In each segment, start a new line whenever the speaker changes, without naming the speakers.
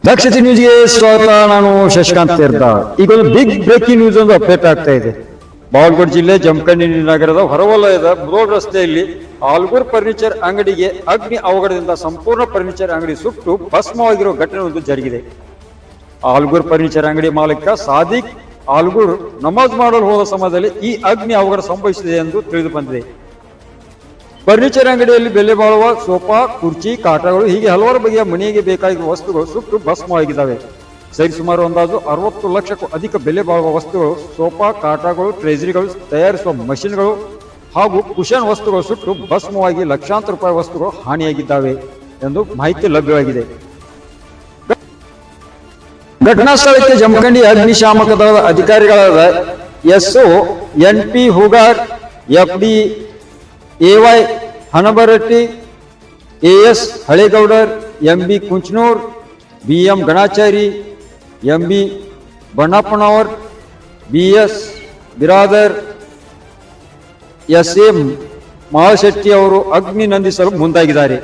ದಕ್ಷತೆ ನ್ಯೂಸ್ಗೆ ಸ್ವಾಗತ. ನಾನು ಶಶಿಕಾಂತ್ ತೀರ್ಥಾಳ್. ಈಗ ಒಂದು ಬಿಗ್ ಬ್ರೇಕಿಂಗ್ ನ್ಯೂಸ್ ಒಂದು ಅಪ್ಡೇಟ್ ಆಗ್ತಾ ಇದೆ. ಬಾಗಲಕೋಟೆ ಜಿಲ್ಲೆ ಜಮಖಂಡಿ ನಗರದ ಹೊರವಲಯದ ಮುಧೋಳ್ ರಸ್ತೆಯಲ್ಲಿ ಆಲ್ಗೂರ್ ಫರ್ನಿಚರ್ ಅಂಗಡಿಗೆ ಅಗ್ನಿ ಅವಘಡದಿಂದ ಸಂಪೂರ್ಣ ಫರ್ನಿಚರ್ ಅಂಗಡಿ ಸುಟ್ಟು ಭಸ್ಮವಾಗಿರುವ ಘಟನೆ ಒಂದು ಜರುಗಿದೆ. ಆಲ್ಗೂರ್ ಫರ್ನಿಚರ್ ಅಂಗಡಿ ಮಾಲೀಕ ಸಾದಿಕ್ ಆಲ್ಗೂರ್ ನಮಾಜ್ ಮಾಡಲು ಹೋದ ಸಮಯದಲ್ಲಿ ಈ ಅಗ್ನಿ ಅವಘಡ ಸಂಭವಿಸಿದೆ ಎಂದು ತಿಳಿದು ಬಂದಿದೆ. ಫರ್ನಿಚರ್ ಅಂಗಡಿಯಲ್ಲಿ ಬೆಲೆ ಬಾಳುವ ಸೋಫಾ, ಕುರ್ಚಿ, ಕಾಟಗಳು ಹೀಗೆ ಹಲವಾರು ಬಗೆಯ ಮನೆಗೆ ಬೇಕಾಗಿರುವ ವಸ್ತುಗಳು ಸುಟ್ಟು ಭಸ್ಮವಾಗಿದ್ದಾವೆ. ಸರಿಸುಮಾರು ಅಂದಾಜು 60 ಲಕ್ಷಕ್ಕೂ ಅಧಿಕ ಬೆಲೆ ಬಾಳುವ ವಸ್ತುಗಳು, ಸೋಫಾ, ಕಾಟಗಳು, ಟ್ರೆಜರಿಗಳು, ತಯಾರಿಸುವ ಮಷಿನ್ಗಳು ಹಾಗೂ ಕುಶನ್ ವಸ್ತುಗಳು ಸುಟ್ಟು ಭಸ್ಮವಾಗಿ ಲಕ್ಷಾಂತರ ರೂಪಾಯಿ ವಸ್ತುಗಳು ಹಾನಿಯಾಗಿದ್ದಾವೆ ಎಂದು ಮಾಹಿತಿ ಲಭ್ಯವಾಗಿದೆ. ಘಟನಾ ಸ್ಥಳಕ್ಕೆ ಜಮಖಂಡಿ ಅಗ್ನಿಶಾಮಕ ದಳದ ಅಧಿಕಾರಿಗಳಾದ SO NP Hoogar, FD AY ಹನಬರಟ್ಟಿ, AS ಹಳೇಗೌಡರ್, MB Kunchanur, BM Ganachari, MB ಬಣ್ಣಪ್ಪನವರ್, BS Biradar, SA ಮಹಾಶೆಟ್ಟಿ ಅವರು ಅಗ್ನಿ ನಂದಿಸಲು ಮುಂದಾಗಿದ್ದಾರೆ.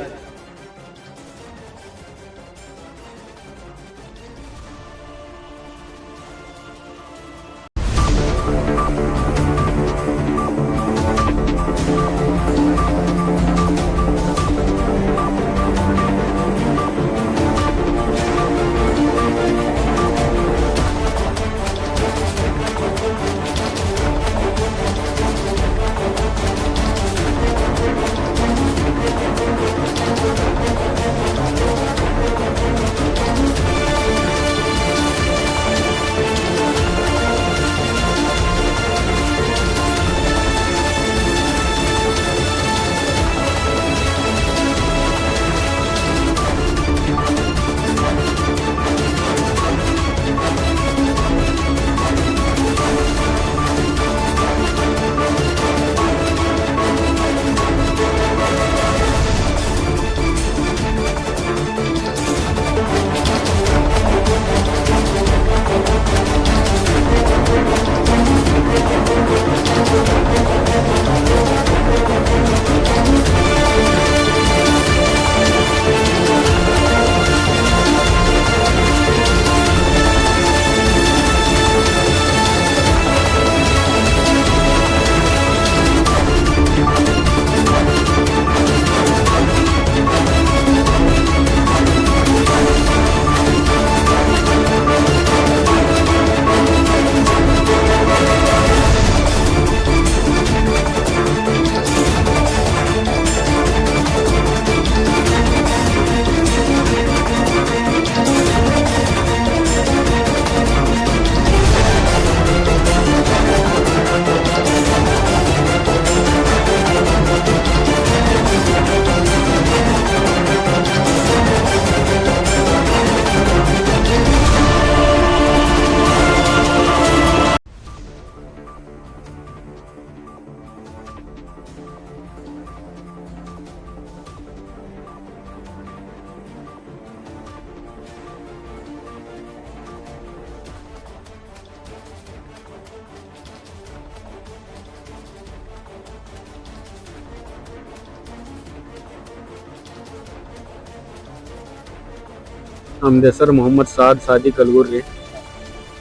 ನಮ್ದು ಹೆಸರು ಮೊಹಮ್ಮದ್ ಸಾದಿಕ್ ಅಲ್ಗೂರ್ ರೀ.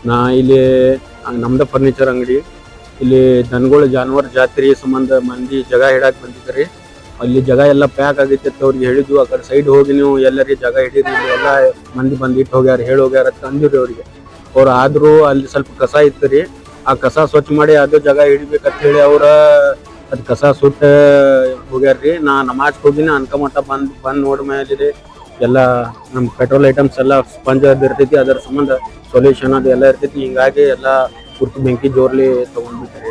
ನಾ ಇಲ್ಲಿ ನಮ್ದ ಫರ್ನಿಚರ್ ಅಂಗಡಿ. ಇಲ್ಲಿ ದನಗಳು ಜಾನುವಾರು ಜಾತ್ರೆ ಸಂಬಂಧ ಮಂದಿ ಜಾಗ ಹಿಡಾಕ್ ಬಂದಿದ್ರಿ. ಅಲ್ಲಿ ಜಾಗ ಎಲ್ಲ ಪ್ಯಾಕ್ ಆಗಿತ್ತು. ಅವ್ರಿಗೆ ಹೇಳಿದ್ವು ಆ ಕಡೆ ಸೈಡ್ ಹೋಗಿ ನೀವು ಎಲ್ಲರಿಗೆ ಜಾಗ ಹಿಡೀರಿ, ಎಲ್ಲ ಮಂದಿ ಬಂದು ಇಟ್ಟು ಹೋಗ್ಯಾರ, ಹೇಳಿ ಹೋಗ್ಯಾರ ಅಂತ ಅಂದಿವ್ರಿ ಅವ್ರಿಗೆ. ಅವ್ರು ಆದ್ರೂ ಅಲ್ಲಿ ಸ್ವಲ್ಪ ಕಸ ಇತ್ತು ರೀ. ಆ ಕಸ ಸ್ವಚ್ಛ ಮಾಡಿ ಅದು ಜಾಗ ಹಿಡಿಬೇಕಂತ ಹೇಳಿ ಅವ್ರ ಅದ್ ಕಸ ಸುಟ್ಟ ಹೋಗ್ಯಾರ್ರಿ. ನಾ ನಮಾಜ್ ಹೋಗಿನ ಅನ್ಕಮಟ್ಟ ಬಂದ್ ನೋಡ್ ಮೇಲೆ ಎಲ್ಲ ನಮ್ ಪೆಟ್ರೋಲ್ ಐಟಮ್ಸ್ ಎಲ್ಲ ಸ್ಪಂಜ್ ಅದು ಇರ್ತೈತಿ, ಅದರ ಸಂಬಂಧ ಸೊಲ್ಯೂಷನ್ ಅದು ಎಲ್ಲ ಇರ್ತೈತಿ. ಹಿಂಗಾಗಿ ಎಲ್ಲ ಪೂರ್ತಿ ಬೆಂಕಿ ಜೋರ್ಲಿ ತಗೊಂಡ್ಬಿಟ್ರಿ.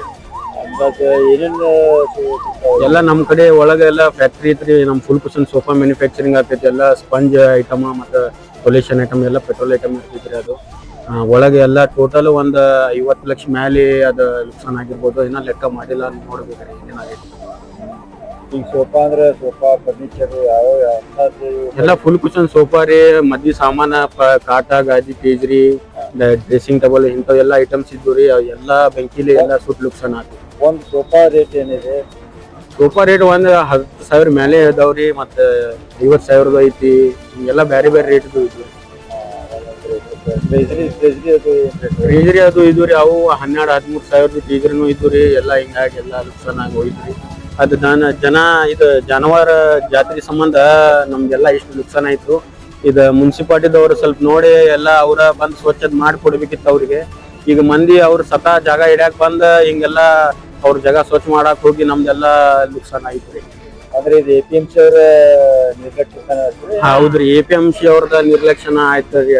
ಎಲ್ಲ ನಮ್ ಕಡೆ ಒಳಗೆ ಎಲ್ಲ ಫ್ಯಾಕ್ಟ್ರಿ ಐತ್ರಿ. ನಮ್ ಫುಲ್ ಕುಶನ್ ಸೋಫಾ ಮ್ಯಾನುಫ್ಯಾಕ್ಚರಿಂಗ್ ಆಗ್ತೈತಿ. ಎಲ್ಲ ಸ್ಪಂಜ್ ಐಟಮ್ ಮತ್ತೆ ಸೊಲ್ಯೂಷನ್ ಐಟಮ್ ಎಲ್ಲ ಪೆಟ್ರೋಲ್ ಐಟಮ್ ಇರ್ತೈತ್ರಿ. ಅದು ಒಳಗೆ ಎಲ್ಲ ಟೋಟಲ್ ಒಂದ್ 50 ಲಕ್ಷ ಮ್ಯಾಲೆ ಅದು ನುಕ್ಸಾನ್ ಆಗಿರ್ಬೋದು. ಇನ್ನ ಲೆಕ್ಕ ಮಾಡಿಲ್ಲ, ನೋಡ್ಬೇಕ್ರಿ ಏನಾಗೈತಿ.
ಈಗ ಸೋಫಾ ಅಂದ್ರೆ ಸೋಫಾ ಫರ್ನಿಚರ್ ಯಾವ
ಎಲ್ಲ ಫುಲ್ ಕುಶನ್ ಸೋಫಾ ರೀ, ಮದ್ವಿ ಸಾಮಾನ, ಕಾಟ, ಗಾದಿ, ಟೇಜ್ರಿ, ಡ್ರೆಸ್ಸಿಂಗ್ ಟೇಬಲ್ ಇಂಥವೆಲ್ಲ ಐಟಮ್ಸ್ ಇದ್ದು ರೀ. ಎಲ್ಲ ಬೆಂಕಿಲಿ ಎಲ್ಲ ಸುಟ್ ನುಕ್ಸಾನ್ ಆಗಿ.
ಒಂದು ಸೋಫಾ ರೇಟ್ ಏನಿದೆ?
ಸೋಫಾ ರೇಟ್ ಒಂದ್ 10,000 ಮೇಲೆ ಇದಾವ್ರಿ, ಮತ್ತೆ 50,000 ಐತಿ. ಹಿಂಗೆಲ್ಲ ಬ್ಯಾರೆ ಬ್ಯಾರೆ ರೇಟ್ ಇದ್ವು.
ಟ್ರೆಜರಿ ಅದು ಏನ್ ರೇಟ್?
ಟ್ರೇಜರಿ ಅದು ಇದು ರೀ, ಅವು 12-13 ಸಾವಿರದ ಟ್ರೇಜರಿನೂ ಇದ್ದು ರೀ. ಎಲ್ಲ ಹಿಂಗಾಗಿ ಎಲ್ಲ ನುಕ್ಸಾನ್ ಆಗಿ ಹೋಯ್ತ್ರಿ. ಅದು ಜನ ಇದು ಜಾನುವಾರ ಜಾತ್ರೆ ಸಂಬಂಧ ನಮ್ಗೆಲ್ಲ ಇಷ್ಟು ನುಕ್ಸಾನ್ ಆಯ್ತು. ಇದು ಮುನ್ಸಿಪಾಲಿಟಿದವ್ರು ಸ್ವಲ್ಪ ನೋಡಿ ಎಲ್ಲ ಅವ್ರ ಬಂದ್ ಸ್ವಚ್ಛತೆ ಮಾಡಿಕೊಡ್ಬೇಕಿತ್ತು ಅವ್ರಿಗೆ. ಈಗ ಮಂದಿ ಅವ್ರ ಸತಾ ಜಾಗ ಹಿಡ್ಯಾಕ್ ಬಂದ ಹಿಂಗೆಲ್ಲ ಅವ್ರ ಜಾಗ ಸ್ವಚ್ಛ ಮಾಡಕ್ ಹೋಗಿ ನಮ್ದೆಲ್ಲ ನುಕ್ಸಾನ್ ಆಯ್ತ್ರಿ.
ಅಂದ್ರೆ ಇದು APMC ಅವರ ನಿರ್ಲಕ್ಷ್ಯ?
ಹೌದ್ರಿ, APMC ಅವ್ರದ ನಿರ್ಲಕ್ಷಣ ಆಯ್ತರಿ.